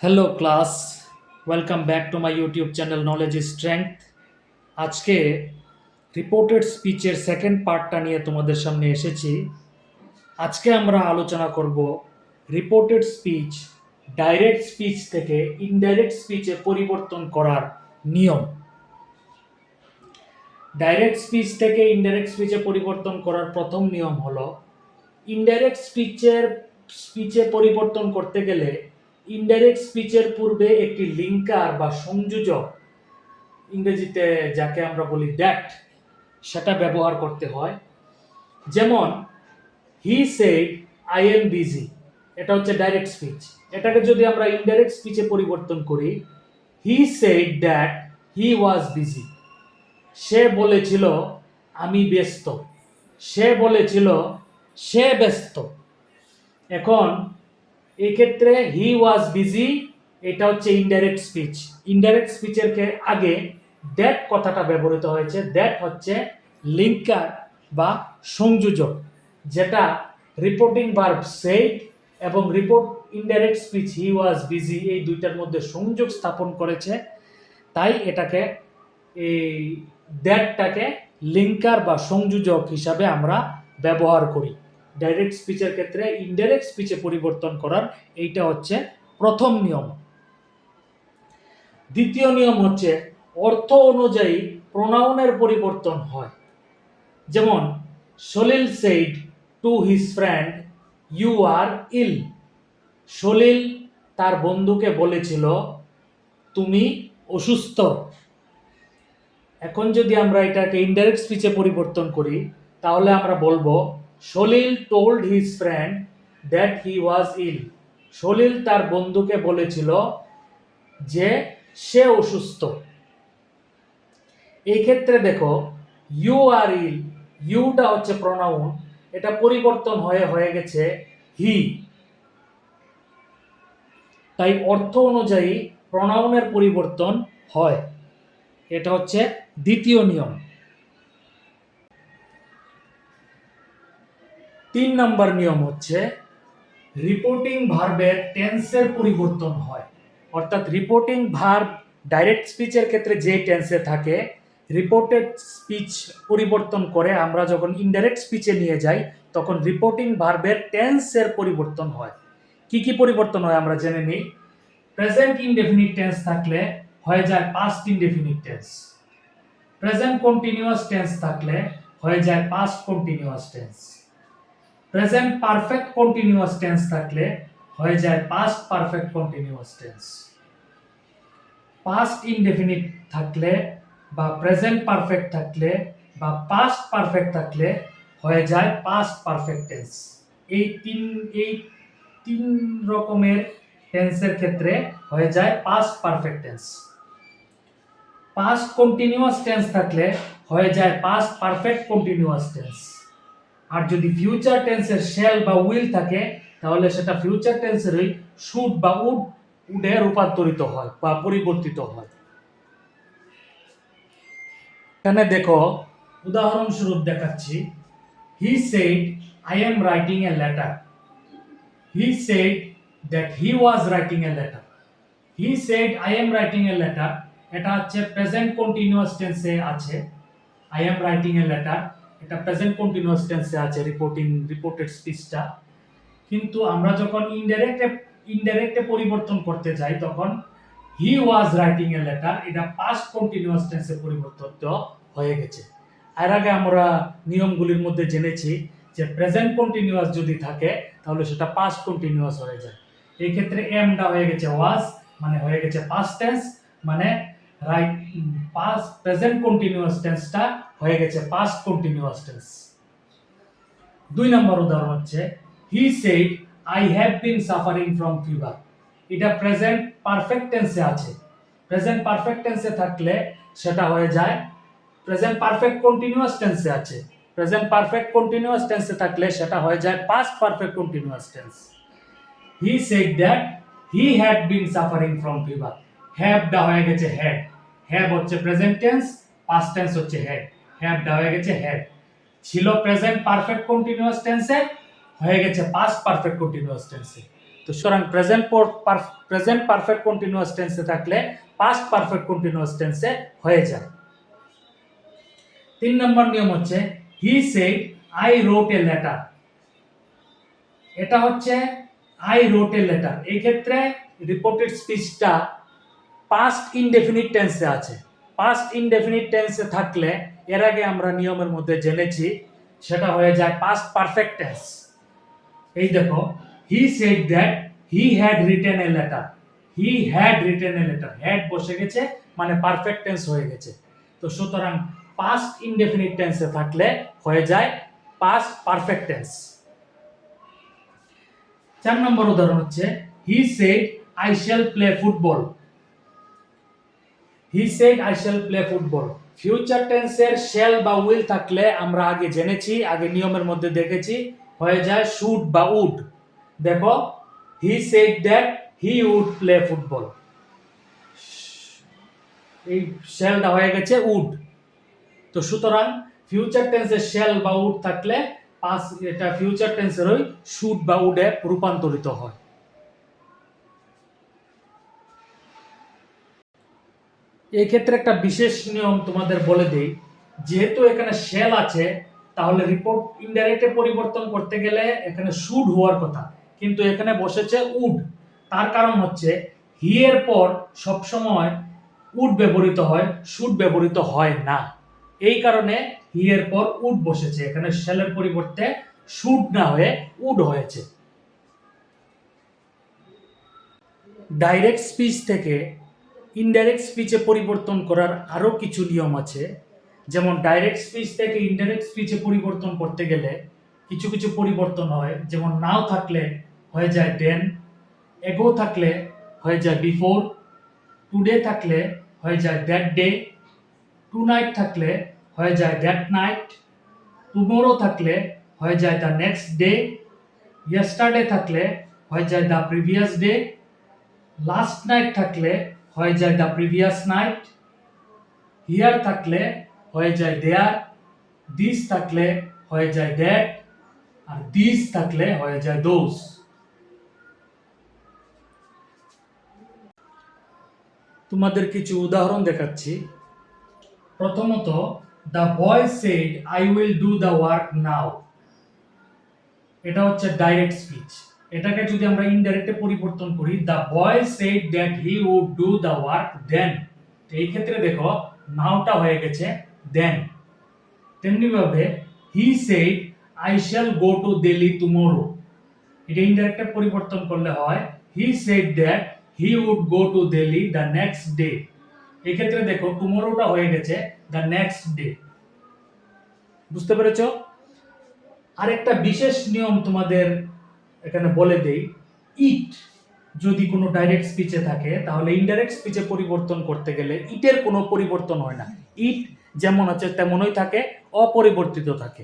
Hello class, welcome back to my YouTube channel knowledge is strength. আজকে reported স্পিচের second পার্টটা নিয়ে তোমাদের সামনে এসেছি। আজকে আমরা আলোচনা করব রিপোর্টেড স্পিচ ডাইরেক্ট স্পিচ থেকে ইনডাইরেক্ট স্পিচে পরিবর্তন করার নিয়ম। ডাইরেক্ট স্পিচ থেকে ইনডাইরেক্ট স্পিচে পরিবর্তন করার প্রথম নিয়ম হলো, ইনডাইরেক্ট স্পিচে পরিবর্তন করতে গেলে ইনডাইরেক্ট স্পিচের পূর্বে একটি লিঙ্কার বা সংযোজক, ইংরেজিতে যাকে আমরা বলি দ্যাট, সেটা ব্যবহার করতে হয়। যেমন হি সেড আই এম বিজি, এটা হচ্ছে ডাইরেক্ট স্পিচ। এটাকে যদি আমরা ইনডাইরেক্ট স্পিচে পরিবর্তন করি, he said that he was busy, সে বলেছিল আমি ব্যস্ত, সে বলেছিল সে ব্যস্ত। এখন এই ক্ষেত্রে হি ওয়াজ বিজি, এটা হচ্ছে ইনডাইরেক্ট স্পিচ। ইনডাইরেক্ট স্পিচের আগে দ্যাট কথাটা ব্যবহৃত হয়েছে। দ্যাট হচ্ছে লিঙ্কার বা সংযোজক, যেটা রিপোর্টিং ভার্ব সেড এবং indirect speech he was busy, এই দুইটার মধ্যে সংযোগ স্থাপন করেছে। তাই এটাকে, এই দ্যাটটাকে লিঙ্কার বা সংযোজক হিসাবে আমরা ব্যবহার করি। ডাইরেক্ট স্পিচের ক্ষেত্রে ইনডাইরেক্ট স্পিচে পরিবর্তন করার এইটা হচ্ছে প্রথম নিয়ম। দ্বিতীয় নিয়ম হচ্ছে অর্থ অনুযায়ী প্রোনাউনের পরিবর্তন হয়। যেমন Salil said to his friend you are ill, Salil তার বন্ধুকে বলেছিল তুমি অসুস্থ। এখন যদি আমরা এটাকে ইনডাইরেক্ট স্পিচে পরিবর্তন করি, তাহলে আমরা বলবো Salil told his friend that he was ill, Salil তার বন্ধুকে বলেছিল যে সে অসুস্থ। এই ক্ষেত্রে দেখো ইউ আর ইল, ইউটা হচ্ছে প্রোনাউন, এটা পরিবর্তন হয়ে গেছে হি। তাই অর্থ অনুযায়ী প্রোনাউনের পরিবর্তন হয়। এটা হচ্ছে দ্বিতীয় নিয়ম। 3 নম্বর নিয়ম হচ্ছে রিপোর্টিং ভার্বের টেন্সের পরিবর্তন হয়। অর্থাৎ রিপোর্টিং ভার্ব ডাইরেক্ট স্পিচের ক্ষেত্রে যে টেন্সে থাকে, রিপোর্টেড স্পিচ পরিবর্তন করে আমরা যখন ইনডাইরেক্ট স্পিচে নিয়ে যাই, তখন রিপোর্টিং ভার্বের টেন্সের পরিবর্তন হয়। কি কি পরিবর্তন হয় আমরা জেনে নিই। প্রেজেন্ট ইনডেফিনিট টেন্স থাকলে হয়ে যায় past indefinite tense. Present continuous tense থাকলে হয়ে যায় past continuous tense. Present perfect continuous tense থাকলে হয়ে যায় past perfect continuous tense. Past indefinite থাকলে বা প্রেজেন্ট পারফেক্ট থাকলে বা পাস্ট পারফেক্ট থাকলে হয়ে যায় পাস্ট পারফেক্ট টেন্স। এই তিন রকমের টেন্সের ক্ষেত্রে হয়ে যায় past perfect tense. Past continuous tense থাকলে হয়ে যায় পাস্ট পারফেক্ট কন্টিনিউয়াস টেন্স। আর যদি ফিউচার টেন্সের শ্যাল বা উইল থাকে, তাহলে সেটা ফিউচার টেন্সেরই শুড বা উডে রূপান্তরিত হয় বা পরিবর্তিত হয়। এখানে দেখো উদাহরণস্বরূপ দেখাচ্ছি। হি said I am writing a letter, he said that he was writing a letter. He said I am writing a letter, এটা হচ্ছে প্রেজেন্ট কন্টিনিউয়াস টেন্সে আছে। I am writing a letter, এটা প্রেজেন্ট কন্টিনিউয়াস টেন্সে আছে রিপোর্টেড স্পিচটা। কিন্তু আমরা যখন ইনডাইরেক্টে পরিবর্তন করতে যাই, তখন হি ওয়াজ রাইটিং এ লেটার, এটা পাস্ট কন্টিনিউয়াস টেন্সে পরিবর্তিত হয়ে গেছে। এর আগে আমরা নিয়মগুলির মধ্যে জেনেছি যে প্রেজেন্ট কন্টিনিউয়াস যদি থাকে তাহলে সেটা পাস্ট কন্টিনিউয়াস হয়ে যায়। এই ক্ষেত্রে এমটা হয়ে গেছে ওয়াজ, মানে হয়ে গেছে পাস্ট টেন্স, মানে পাস্ট প্রেজেন্ট কন্টিনিউয়াস টেন্সটা হয়ে গেছে পাস্ট কন্টিনিউয়াস টেন্স। 2 নম্বর উদাহরণ হচ্ছে হি said I have been suffering from fever, এটা প্রেজেন্ট পারফেক্ট টেন্সে আছে। প্রেজেন্ট পারফেক্ট টেন্সে থাকলে সেটা হয়ে যায় প্রেজেন্ট পারফেক্ট কন্টিনিউয়াস টেন্সে আছে। প্রেজেন্ট পারফেক্ট কন্টিনিউয়াস টেন্সে থাকলে সেটা হয়ে যায় past perfect continuous tense. He said that he had been suffering from fever, হ্যাভটা হয়ে গেছে হ্যাড, হ্যাভ হচ্ছে প্রেজেন্ট টেন্স, পাস্ট টেন্স হচ্ছে হ্যাড, হ্যাভটা হয়ে গেছে হ্যাড। ছিল প্রেজেন্ট পারফেক্ট কন্টিনিউয়াস টেন্সে, হয়ে গেছে পাস্ট পারফেক্ট কন্টিনিউয়াস টেন্সে। তো সুতরাং প্রেজেন্ট পারফেক্ট কন্টিনিউয়াস টেন্সে থাকলে পাস্ট পারফেক্ট কন্টিনিউয়াস টেন্সে হয়ে যায়। 3 নম্বর নিয়ম হচ্ছে হি সেড আই রোট এ লেটার। এটা হচ্ছে আই রোট এ লেটার, এই ক্ষেত্রে রিপোর্টেড স্পিচটা পাস্ট ইনডেফিনিট টেন্সে আছে। পাস্ট ইনডেফিনিট টেন্সে থাকলে এর আগে আমরা নিয়মের মধ্যে জেনেছি সেটা হয়ে যায় পাস্ট পারফেক্ট টেন্স। এই দেখো he said that he had written a letter. He had written a letter, had বসে গেছে মানে পারফেক্ট টেন্স হয়ে গেছে। তো সুতরাং পাস্ট ইনডেফিনিট টেন্সে থাকলে হয়ে যায় পাস্ট পারফেক্ট টেন্স। 4 নম্বর উদাহরণ হচ্ছে হি said I shall play football. He said I shall play football. Future টেন্সের শ্যাল বা উইল থাকলে আমরা আগে জেনেছি, আগে নিয়মের মধ্যে দেখেছি, হয়ে যায় শুড বা উড। দেখো he said that he would play football, এই শ্যালটা হয়ে গেছে উড। তো সুতরাং ফিউচার টেন্সের শ্যাল বা উড থাকলে এটা ফিউচার টেন্সের ওই শুড বা উডে রূপান্তরিত হয়। এই ক্ষেত্রে একটা বিশেষ নিয়ম তোমাদের বলে দেই, যেহেতু এখানে শ্যাল আছে তাহলে রিপোর্ট ইনডাইরেক্টে পরিবর্তন করতে গেলে এখানে শুড হওয়ার কথা, কিন্তু এখানে বসেছে উড। তার কারণ হচ্ছে হি এর পর সবসময় উড ব্যবহৃত হয়, শুড ব্যবহৃত হয় না। এই কারণে হি এর পর উড বসেছে, এখানে শ্যালের পরিবর্তে শুড না হয়ে উড হয়েছে। ডাইরেক্ট স্পিচ থেকে ইনডাইরেক্ট স্পিচে পরিবর্তন করার আরো কিছু নিয়ম আছে। যেমন ডাইরেক্ট স্পিচ থেকে ইনডাইরেক্ট স্পিচে পরিবর্তন করতে গেলে কিছু কিছু পরিবর্তন হয়, যেমন নাও থাকলে হয়ে যায় দেন, এগো থাকলে হয়ে যায় বিফোর, টুডে থাকলে হয়ে যায় দ্যাট ডে, টু নাইট থাকলে হয়ে যায় দ্যাট নাইট, টুমোরো থাকলে হয়ে যায় দ্য নেক্সট ডে, ইয়েস্টারডে থাকলে হয়ে যায় the previous day, last night থাকলে হয়ে যায় দ্য প্রিভিয়াস নাইট, হিয়ার থাকলে হয়ে যায় দেয়ার, দিস থাকলে হয়ে যায় দ্যাট, আর দিস থাকলে হয়ে যায় দোজ। তোমাদের কিছু উদাহরণ দেখাচ্ছি। প্রথমত the boy said I will do the work নাও। এটা হচ্ছে ডাইরেক্ট স্পিচ। এটাকে যদি আমরা ইনডাইরেক্টে পরিবর্তন করি, the boy said that he would do the work then, এই ক্ষেত্রে দেখো নাওটা হয়ে গেছে দেন। তেমনি ভাবে he said I shall go to Delhi tomorrow, এটা ইনডাইরেক্টে পরিবর্তন করলে হয় he said that he would go to Delhi the next day, এই ক্ষেত্রে দেখো টুমরোটা হয়ে গেছে দ্য নেক্সট ডে। বুঝতে পেরেছো? আরেকটা বিশেষ নিয়ম তোমাদের এখানে বলে দেই, ইট যদি কোনো ডাইরেক্ট স্পিচে থাকে তাহলে ইনডাইরেক্ট স্পিচে পরিবর্তন করতে গেলে ইটের কোনো পরিবর্তন হয় না, ইট যেমন আছে তেমনই থাকে, অপরিবর্তিত থাকে।